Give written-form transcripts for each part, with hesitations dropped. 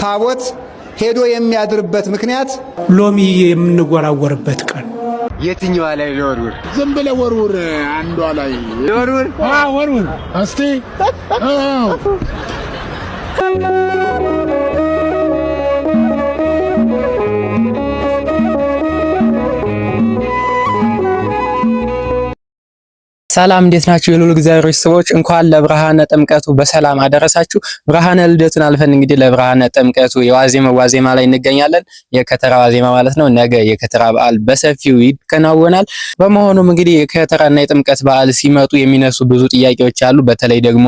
ታቦት ሄዶ የሚያድርበት ምክንያት ሎሚ የምንወራወርበት ቀን የትኛው ላይ ወርውር? ዝም ብለህ ወርውር። አንዷ ላይ ወርውር። ወርውር እስቲ። ሰላም እንዴት ናችሁ? የሉል እግዚአብሔር ሰዎች እንኳን ለብርሃነ ጥምቀቱ በሰላም አደረሳችሁ። ብርሃነ ልደቱን አልፈን እንግዲህ ለብርሃነ ጥምቀቱ ዋዜማ ላይ እንገኛለን። የከተራ ዋዜማ ማለት ነው። ነገ የከተራ በዓል በሰፊው ይከናወናል። በመሆኑም እንግዲህ የከተራና የጥምቀት በዓል ሲመጡ የሚነሱ ብዙ ጥያቄዎች አሉ። በተለይ ደግሞ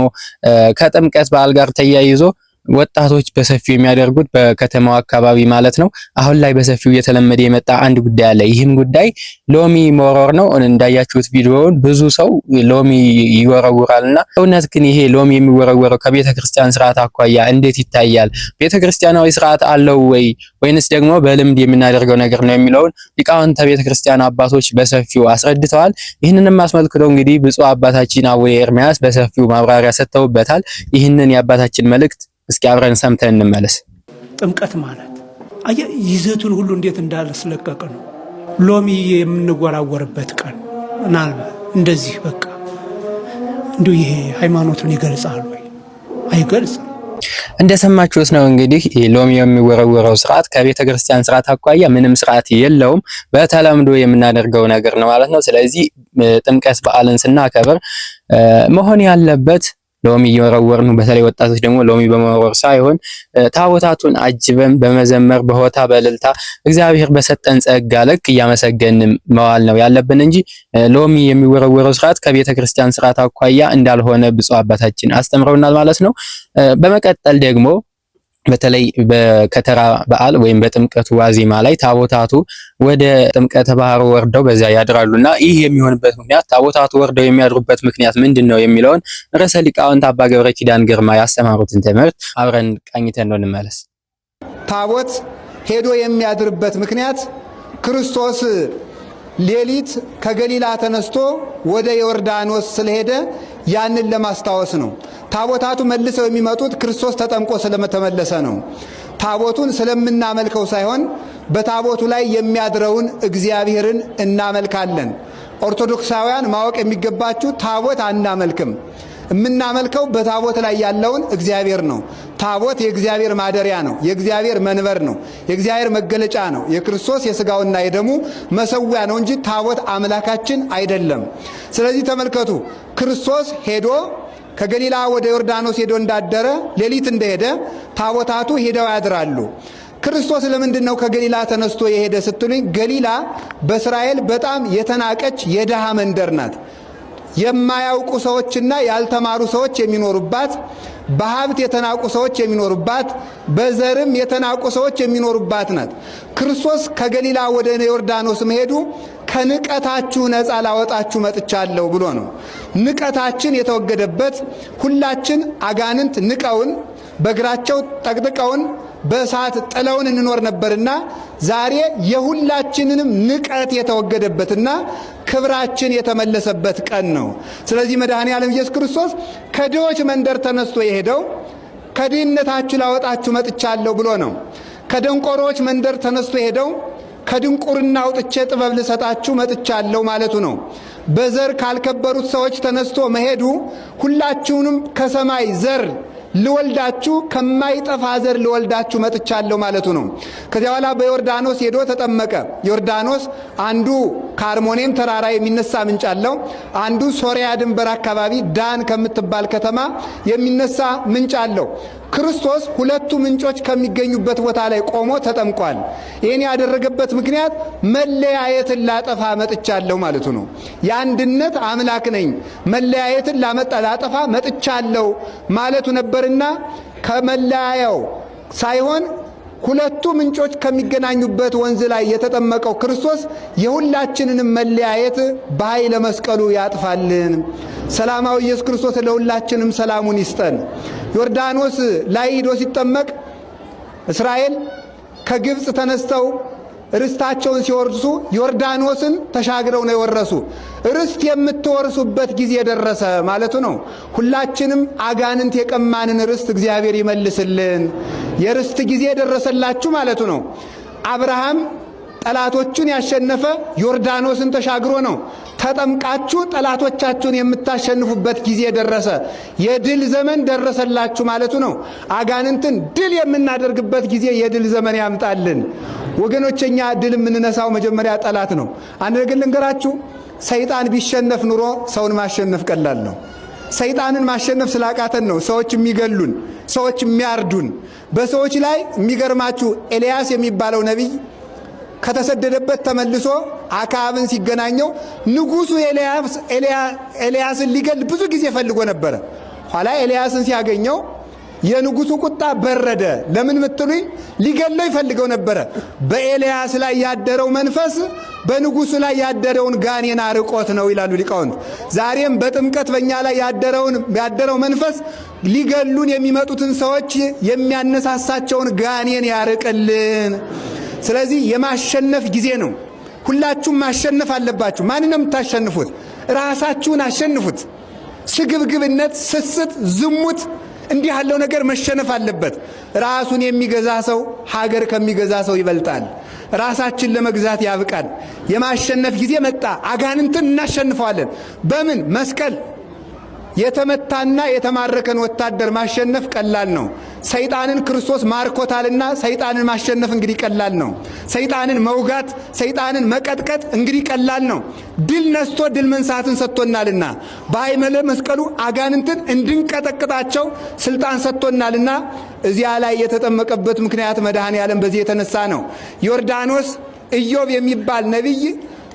ከጥምቀት በዓል ጋር ተያይዞ ወጣቶች በሰፊው የሚያደርጉት በከተማው አካባቢ ማለት ነው አሁን ላይ በሰፊው እየተለመደ የመጣ አንድ ጉዳይ አለ። ይህም ጉዳይ ሎሚ መወረወር ነው። እንዳያችሁት ቪዲዮውን ብዙ ሰው ሎሚ ይወረውራልና እውነት ግን ይሄ ሎሚ የሚወረወረው ከቤተክርስቲያን ስርዓት አኳያ እንዴት ይታያል? ቤተክርስቲያናዊ ስርዓት አለው ወይንስ ደግሞ በልምድ የምናደርገው ነገር ነው የሚለውን ሊቃውንተ ቤተክርስቲያን አባቶች በሰፊው አስረድተዋል። ይህንንም አስመልክቶ እንግዲህ ብፁዕ አባታችን አቡነ ኤርምያስ በሰፊው ማብራሪያ ሰጥተውበታል። ይህንን የአባታችን መልእክት እስኪ አብረን ሰምተን እንመለስ። ጥምቀት ማለት ይዘቱን ሁሉ እንዴት እንዳለስለቀቀ ነው። ሎሚ የምንወራወርበት ቀን ምናልባት እንደዚህ በቃ እንዴ ይሄ ሃይማኖቱን ይገልጻል ወይ? አይገልጽም። እንደሰማችሁት ነው እንግዲህ ሎሚ የሚወረወረው ስርዓት ከቤተ ክርስቲያን ስርዓት አኳያ ምንም ስርዓት የለውም። በተለምዶ የምናደርገው ነገር ነው ማለት ነው። ስለዚህ ጥምቀት በዓልን ስናከብር መሆን ያለበት ሎሚ እየወረወርን በተለይ ወጣቶች ደግሞ ሎሚ በመወርወር ሳይሆን ታቦታቱን አጅበን በመዘመር በሆታ በእልልታ እግዚአብሔር በሰጠን ጸጋ ልክ እያመሰገንን መዋል ነው ያለብን እንጂ ሎሚ የሚወረወረው ስርዓት ከቤተ ክርስቲያን ስርዓት አኳያ እንዳልሆነ ብፁዕ አባታችን አስተምረውናል ማለት ነው። በመቀጠል ደግሞ በተለይ በከተራ በዓል ወይም በጥምቀቱ ዋዜማ ላይ ታቦታቱ ወደ ጥምቀተ ባህር ወርደው በዚያ ያድራሉና ይህ የሚሆንበት ምክንያት ታቦታቱ ወርደው የሚያድሩበት ምክንያት ምንድነው የሚለውን ርዕሰ ሊቃውንት አባ ገብረ ኪዳን ግርማ ያስተማሩትን ትምህርት አብረን ቃኝተን ነው እንመለስ። ታቦት ሄዶ የሚያድርበት ምክንያት ክርስቶስ ሌሊት ከገሊላ ተነስቶ ወደ ዮርዳኖስ ስለሄደ ያንን ለማስታወስ ነው። ታቦታቱ መልሰው የሚመጡት ክርስቶስ ተጠምቆ ስለተመለሰ ነው። ታቦቱን ስለምናመልከው ሳይሆን በታቦቱ ላይ የሚያድረውን እግዚአብሔርን እናመልካለን። ኦርቶዶክሳውያን ማወቅ የሚገባችሁ ታቦት አናመልክም። የምናመልከው በታቦት ላይ ያለውን እግዚአብሔር ነው። ታቦት የእግዚአብሔር ማደሪያ ነው። የእግዚአብሔር መንበር ነው። የእግዚአብሔር መገለጫ ነው። የክርስቶስ የሥጋውና የደሙ መሰዊያ ነው እንጂ ታቦት አምላካችን አይደለም። ስለዚህ ተመልከቱ፣ ክርስቶስ ሄዶ ከገሊላ ወደ ዮርዳኖስ ሄዶ እንዳደረ ሌሊት እንደሄደ ታቦታቱ ሄደው ያድራሉ። ክርስቶስ ለምንድን ነው ከገሊላ ተነስቶ የሄደ ስትሉኝ፣ ገሊላ በእስራኤል በጣም የተናቀች የደሃ መንደር ናት። የማያውቁ ሰዎችና ያልተማሩ ሰዎች የሚኖሩባት፣ በሀብት የተናቁ ሰዎች የሚኖሩባት፣ በዘርም የተናቁ ሰዎች የሚኖሩባት ናት። ክርስቶስ ከገሊላ ወደ ዮርዳኖስ መሄዱ ከንቀታችሁ ነፃ ላወጣችሁ መጥቻለሁ ብሎ ነው። ንቀታችን የተወገደበት፣ ሁላችን አጋንንት ንቀውን በእግራቸው ጠቅጥቀውን በእሳት ጥለውን እንኖር ነበርና ዛሬ የሁላችንንም ንቀት የተወገደበትና ክብራችን የተመለሰበት ቀን ነው። ስለዚህ መድኃኔዓለም ኢየሱስ ክርስቶስ ከድሆች መንደር ተነስቶ የሄደው ከድህነታችሁ ላወጣችሁ መጥቻለሁ ብሎ ነው። ከደንቆሮች መንደር ተነስቶ የሄደው ከድንቁርና አውጥቼ ጥበብ ልሰጣችሁ መጥቻለሁ ማለቱ ነው። በዘር ካልከበሩት ሰዎች ተነስቶ መሄዱ ሁላችሁንም ከሰማይ ዘር ልወልዳችሁ ከማይጠፋ ዘር ልወልዳችሁ መጥቻለሁ ማለቱ ነው። ከዚያ በኋላ በዮርዳኖስ ሄዶ ተጠመቀ። ዮርዳኖስ አንዱ ከአርሞኔም ተራራ የሚነሳ ምንጭ አለው። አንዱ ሶሪያ ድንበር አካባቢ ዳን ከምትባል ከተማ የሚነሳ ምንጭ አለው። ክርስቶስ ሁለቱ ምንጮች ከሚገኙበት ቦታ ላይ ቆሞ ተጠምቋል። ይህን ያደረገበት ምክንያት መለያየትን ላጠፋ መጥቻለሁ ማለቱ ነው። የአንድነት አምላክ ነኝ፣ መለያየትን ላጠፋ መጥቻለሁ ማለቱ ነበርና ከመለያየው ሳይሆን ሁለቱ ምንጮች ከሚገናኙበት ወንዝ ላይ የተጠመቀው ክርስቶስ የሁላችንንም መለያየት በኃይለ መስቀሉ ያጥፋልን። ሰላማዊ ኢየሱስ ክርስቶስ ለሁላችንም ሰላሙን ይስጠን። ዮርዳኖስ ላይ ሄዶ ሲጠመቅ እስራኤል ከግብፅ ተነስተው ርስታቸውን ሲወርሱ ዮርዳኖስን ተሻግረው ነው የወረሱ። ርስት የምትወርሱበት ጊዜ ደረሰ ማለቱ ነው። ሁላችንም አጋንንት የቀማንን ርስት እግዚአብሔር ይመልስልን። የርስት ጊዜ ደረሰላችሁ ማለቱ ነው። አብርሃም ጠላቶቹን ያሸነፈ ዮርዳኖስን ተሻግሮ ነው። ተጠምቃችሁ ጠላቶቻችሁን የምታሸንፉበት ጊዜ ደረሰ። የድል ዘመን ደረሰላችሁ ማለቱ ነው። አጋንንትን ድል የምናደርግበት ጊዜ የድል ዘመን ያምጣልን። ወገኖችኛ ድል የምንነሳው መጀመሪያ ጠላት ነው። አንድ ነገር ልንገራችሁ፣ ሰይጣን ቢሸነፍ ኑሮ ሰውን ማሸነፍ ቀላል ነው። ሰይጣንን ማሸነፍ ስላቃተን ነው ሰዎች የሚገሉን፣ ሰዎች የሚያርዱን። በሰዎች ላይ የሚገርማችሁ ኤልያስ የሚባለው ነቢይ ከተሰደደበት ተመልሶ አክዓብን ሲገናኘው ንጉሱ ኤልያስን ሊገል ብዙ ጊዜ ፈልጎ ነበረ። ኋላ ኤልያስን ሲያገኘው የንጉሱ ቁጣ በረደ። ለምን ምትሉኝ? ሊገለው ይፈልገው ነበረ። በኤልያስ ላይ ያደረው መንፈስ በንጉሱ ላይ ያደረውን ጋኔን አርቆት ነው ይላሉ ሊቃውንት። ዛሬም በጥምቀት በእኛ ላይ ያደረው መንፈስ ሊገሉን የሚመጡትን ሰዎች የሚያነሳሳቸውን ጋኔን ያርቅልን። ስለዚህ የማሸነፍ ጊዜ ነው። ሁላችሁም ማሸነፍ አለባችሁ። ማንን ነው የምታሸንፉት? ራሳችሁን አሸንፉት። ስግብግብነት፣ ስስት፣ ዝሙት እንዲህ ያለው ነገር መሸነፍ አለበት። ራሱን የሚገዛ ሰው ሀገር ከሚገዛ ሰው ይበልጣል። ራሳችን ለመግዛት ያብቃል። የማሸነፍ ጊዜ መጣ። አጋንንትን እናሸንፈዋለን። በምን? መስቀል። የተመታና የተማረከን ወታደር ማሸነፍ ቀላል ነው። ሰይጣንን ክርስቶስ ማርኮታልና ሰይጣንን ማሸነፍ እንግዲህ ቀላል ነው። ሰይጣንን መውጋት፣ ሰይጣንን መቀጥቀጥ እንግዲህ ቀላል ነው። ድል ነስቶ ድል መንሳትን ሰጥቶናልና በኃይለ መስቀሉ አጋንንትን እንድንቀጠቅጣቸው ስልጣን ሰጥቶናልና እዚያ ላይ የተጠመቀበት ምክንያት መድኃኔዓለም በዚህ የተነሳ ነው። ዮርዳኖስ ኢዮብ የሚባል ነቢይ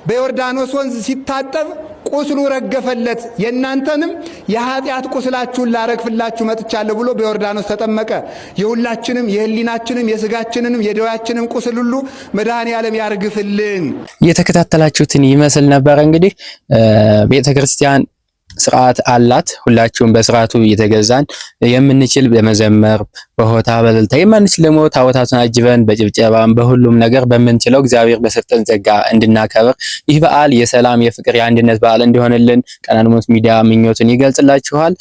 በዮርዳኖስ ወንዝ ሲታጠብ ቁስሉ ረገፈለት። የእናንተንም የኃጢአት ቁስላችሁን ላረግፍላችሁ መጥቻለሁ ብሎ በዮርዳኖስ ተጠመቀ። የሁላችንም የህሊናችንም የስጋችንንም የደዌያችንም ቁስል ሁሉ መድኃኔዓለም ያርግፍልን። እየተከታተላችሁትን ይመስል ነበር። እንግዲህ ቤተክርስቲያን ስርዓት አላት። ሁላችሁም በስርዓቱ እየተገዛን የምንችል በመዘመር በሆታ በእልልታ የማንችል ደግሞ ታቦታቱን አጅበን በጭብጨባም በሁሉም ነገር በምንችለው እግዚአብሔር በሰጠን ጸጋ እንድናከብር ይህ በዓል የሰላም የፍቅር የአንድነት በዓል እንዲሆንልን ቀናንሞት ሚዲያ ምኞቱን ይገልጽላችኋል።